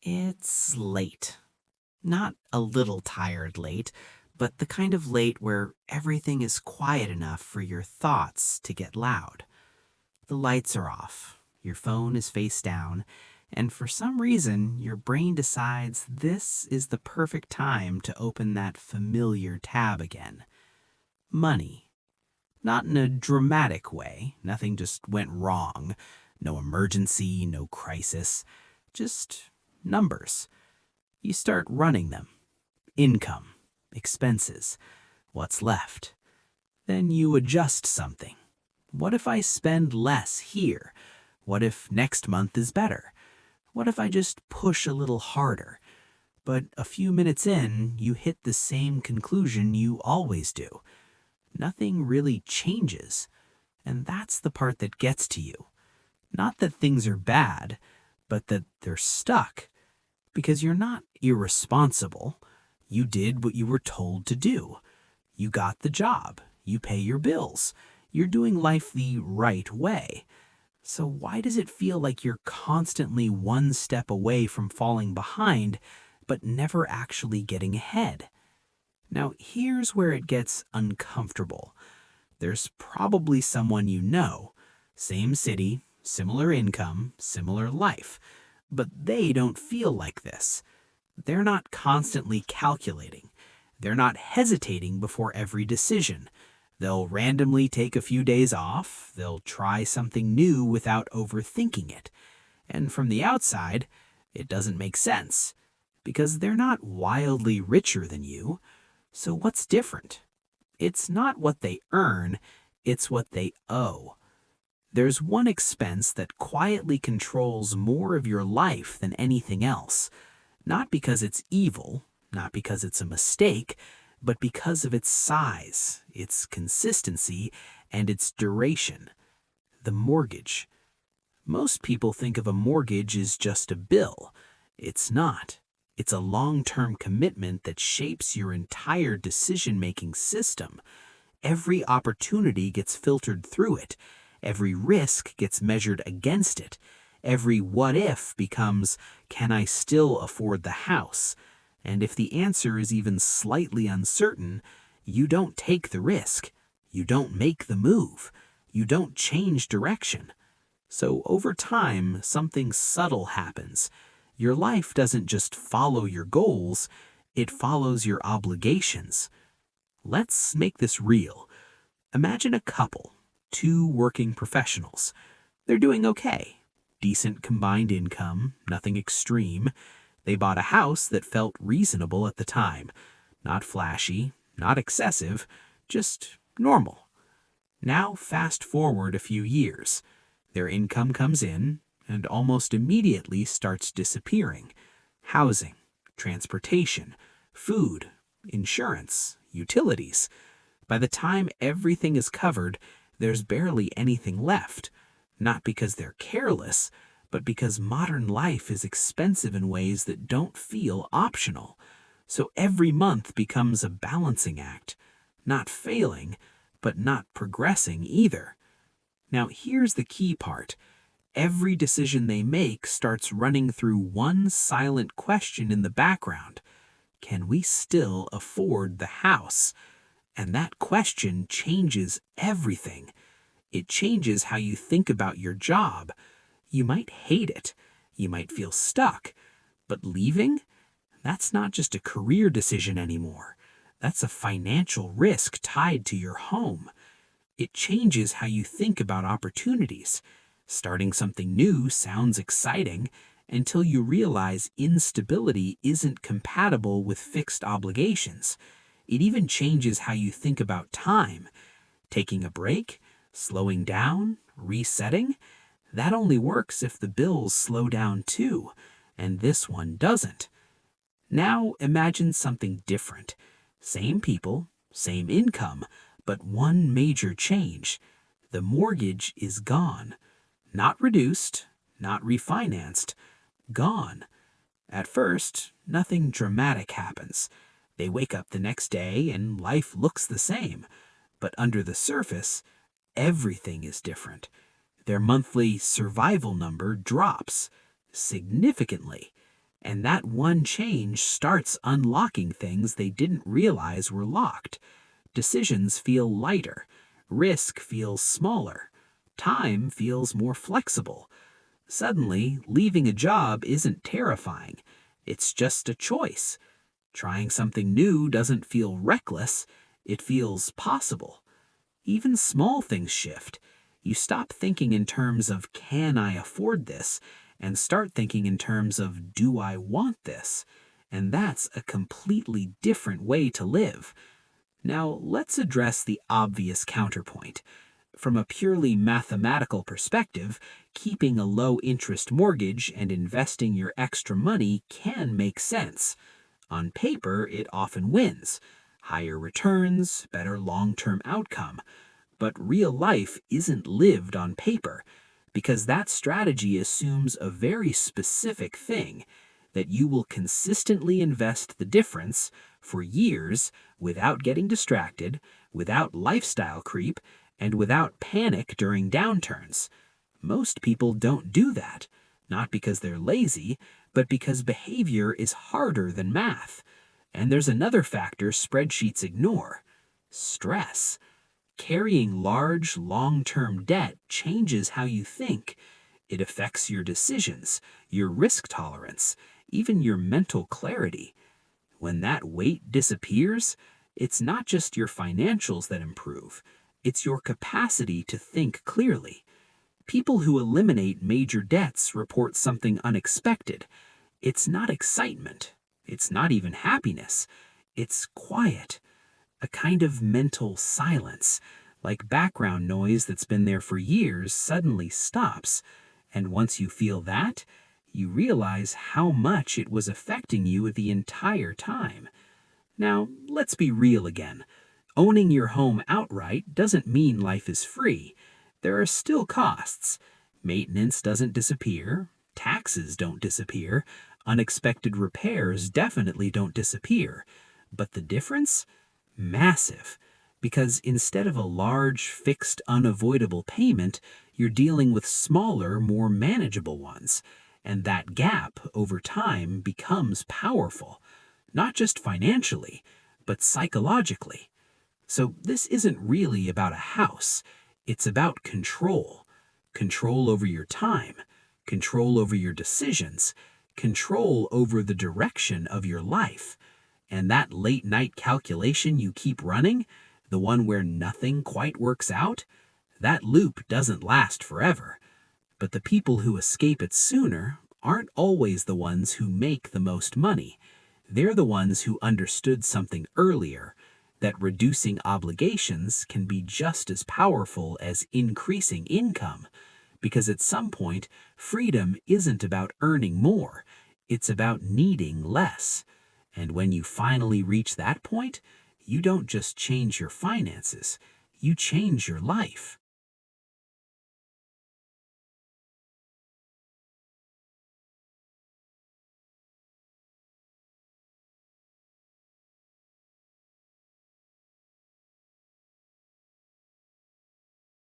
It's late. Not a little tired late, but the kind of late where everything is quiet enough for your thoughts to get loud. The lights are off, your phone is face down, and for some reason, your brain decides this is the perfect time to open that familiar tab again. Money. Not in a dramatic way, nothing just went wrong. No emergency, no crisis. Just numbers. You start running them. Income, expenses, what's left. Then you adjust something. What if I spend less here? What if next month is better? What if I just push a little harder? But a few minutes in, you hit the same conclusion you always do. Nothing really changes. And that's the part that gets to you. Not that things are bad, but that they're stuck. Because you're not irresponsible. You did what you were told to do. You got the job. You pay your bills. You're doing life the right way. So why does it feel like you're constantly one step away from falling behind, but never actually getting ahead? Now, here's where it gets uncomfortable. There's probably someone you know, same city, similar income, similar life, but they don't feel like this. They're not constantly calculating. They're not hesitating before every decision. They'll randomly take a few days off. They'll try something new without overthinking it. And from the outside, it doesn't make sense because they're not wildly richer than you. So what's different? It's not what they earn, it's what they owe. There's one expense that quietly controls more of your life than anything else. Not because it's evil, not because it's a mistake, but because of its size, its consistency, and its duration. The mortgage. Most people think of a mortgage as just a bill. It's not. It's a long-term commitment that shapes your entire decision-making system. Every opportunity gets filtered through it. Every risk gets measured against it. Every what if becomes, can I still afford the house? And if the answer is even slightly uncertain, you don't take the risk. You don't make the move. You don't change direction. So over time, something subtle happens. Your life doesn't just follow your goals, it follows your obligations. Let's make this real. Imagine a couple, two working professionals. They're doing okay. Decent combined income, nothing extreme. They bought a house that felt reasonable at the time. Not flashy, not excessive, just normal. Now fast forward a few years. Their income comes in and almost immediately starts disappearing. Housing, transportation, food, insurance, utilities. By the time everything is covered, there's barely anything left. Not because they're careless, but because modern life is expensive in ways that don't feel optional. So every month becomes a balancing act. Not failing, but not progressing either. Now here's the key part. Every decision they make starts running through one silent question in the background. Can we still afford the house? And that question changes everything. It changes how you think about your job. You might hate it. You might feel stuck. But leaving? That's not just a career decision anymore. That's a financial risk tied to your home. It changes how you think about opportunities. Starting something new sounds exciting until you realize instability isn't compatible with fixed obligations. It even changes how you think about time. Taking a break, slowing down, resetting, that only works if the bills slow down too, and this one doesn't. Now imagine something different. Same people, same income, but one major change. The mortgage is gone. Not reduced, not refinanced, gone. At first, nothing dramatic happens. They wake up the next day and life looks the same. But under the surface, everything is different. Their monthly survival number drops significantly. And that one change starts unlocking things they didn't realize were locked. Decisions feel lighter, risk feels smaller, time feels more flexible. Suddenly, leaving a job isn't terrifying. It's just a choice. Trying something new doesn't feel reckless, it feels possible. Even small things shift. You stop thinking in terms of can I afford this and start thinking in terms of do I want this? And that's a completely different way to live. Now, let's address the obvious counterpoint. From a purely mathematical perspective, keeping a low interest mortgage and investing your extra money can make sense. On paper, it often wins. Higher returns, better long-term outcome. But real life isn't lived on paper, because that strategy assumes a very specific thing, that you will consistently invest the difference for years without getting distracted, without lifestyle creep, and without panic during downturns. Most people don't do that, not because they're lazy, but because behavior is harder than math. And there's another factor spreadsheets ignore: stress. Carrying large, long-term debt changes how you think. It affects your decisions, your risk tolerance, even your mental clarity. When that weight disappears, it's not just your financials that improve, it's your capacity to think clearly. People who eliminate major debts report something unexpected. It's not excitement. It's not even happiness. It's quiet, a kind of mental silence, like background noise that's been there for years suddenly stops. And once you feel that, you realize how much it was affecting you the entire time. Now, let's be real again. Owning your home outright doesn't mean life is free. There are still costs. Maintenance doesn't disappear. Taxes don't disappear. Unexpected repairs definitely don't disappear. But the difference? Massive. Because instead of a large, fixed, unavoidable payment, you're dealing with smaller, more manageable ones. And that gap, over time, becomes powerful. Not just financially, but psychologically. So this isn't really about a house. It's about control. Control over your time, control over your decisions, control over the direction of your life. And that late night calculation you keep running, the one where nothing quite works out, that loop doesn't last forever. But the people who escape it sooner aren't always the ones who make the most money. They're the ones who understood something earlier, that reducing obligations can be just as powerful as increasing income. Because at some point, freedom isn't about earning more, it's about needing less. And when you finally reach that point, you don't just change your finances, you change your life.